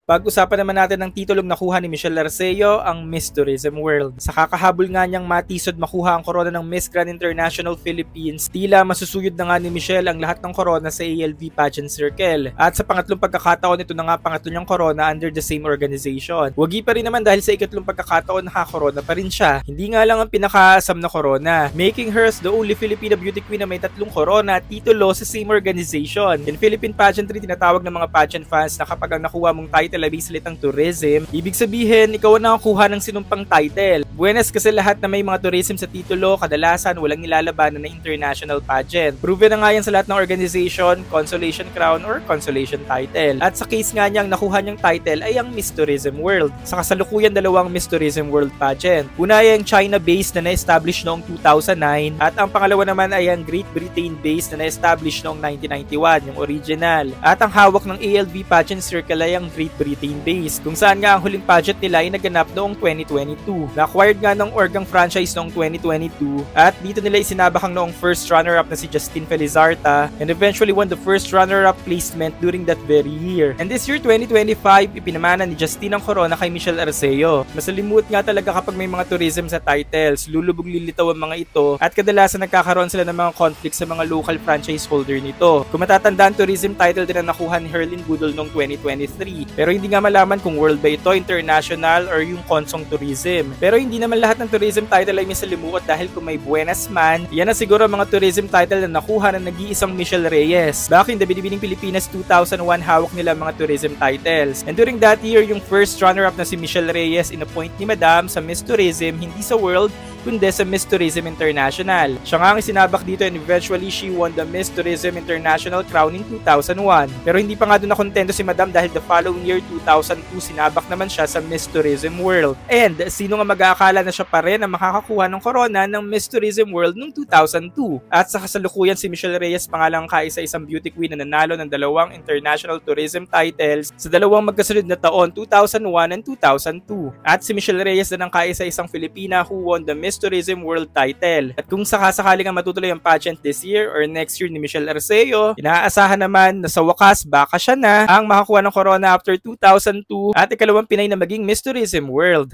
Pag-usapan naman natin ang titulong nakuha ni Michelle Arceo, ang Miss Tourism World. Sa kakahabol nga niyang matisod makuha ang korona ng Miss Grand International Philippines, tila masusuyod na nga ni Michelle ang lahat ng korona sa ALV Pageant Circle. At sa pangatlong pagkakataon, ito na nga pangatlo niyang korona under the same organization. Wagi pa rin naman dahil sa ikatlong pagkakataon nakakorona pa rin siya. Hindi nga lang ang pinakaasam na korona, making her the only Filipina beauty queen na may tatlong korona at titulo sa same organization. In Philippine pageantry, tinatawag ng mga pageant fans na kapag ang nakuha mong title ay salitang tourism, ibig sabihin ikaw ang nakakuha ng sinumpang title. Buenas kasi lahat na may mga tourism sa titulo, kadalasan walang nilalabanan na international pageant. Proven na nga yan sa lahat ng organization, consolation crown or consolation title. At sa case nga niyang nakuha niyang title ay ang Miss Tourism World. Sa kasalukuyan dalawang Miss Tourism World pageant. Una ay ang China-based na na-establish noong 2009 at ang pangalawa naman ay ang Great Britain-based na na-establish noong 1991, yung original. At ang hawak ng ALV Pageant Circle ay ang Great Britain-based, kung saan nga ang huling pageant nila ay naganap noong 2022. Na-acquired nga ng Organg franchise noong 2022 at dito nila isinabakang noong first runner-up na si Justine Felizarta and eventually won the first runner-up placement during that very year. And this year, 2025, ipinamana ni Justine ang korona kay Michelle Arceo. Masalimuot nga talaga kapag may mga tourism sa titles, lulubog lilitaw ang mga ito at kadalasan nagkakaroon sila ng mga conflict sa mga local franchise holder nito. Kung matatandaan, tourism title din ang nakuha ni Herlyn Budol noong 2023. Pero hindi nga malaman kung world ba ito, international, or yung konsong tourism. Pero hindi naman lahat ng tourism title ay misalimuot dahil kung may Buenas man, yan na siguro ang mga tourism title na nakuha ng nag-iisang Michelle Reyes. Back in the Binibining Pilipinas 2001, hawak nila mga tourism titles. And during that year, yung first runner-up na si Michelle Reyes in-appoint ni Madam sa Miss Tourism, hindi sa world, kundi sa Miss Tourism International. Siya nga ang isinabak dito and eventually she won the Miss Tourism International crown in 2001. Pero hindi pa nga doon nakontento si Madam dahil the following year 2002 sinabak naman siya sa Miss Tourism World. And sino nga mag-aakala na siya pa rin ang makakakuha ng korona ng Miss Tourism World noong 2002. At sa kasalukuyan si Michelle Reyes pa nga lang kaisa-isang beauty queen na nanalo ng dalawang international tourism titles sa dalawang magkasunod na taon, 2001 and 2002. At si Michelle Reyes na ang kaisa-isang Filipina who won the Miss Tourism World title. At kung sakasakali nga matutuloy ang pageant this year or next year ni Michelle Arceo, inaasahan naman na sa wakas baka siya na ang makakuha ng corona after 2002 at ikalawang Pinay na maging Miss Tourism World.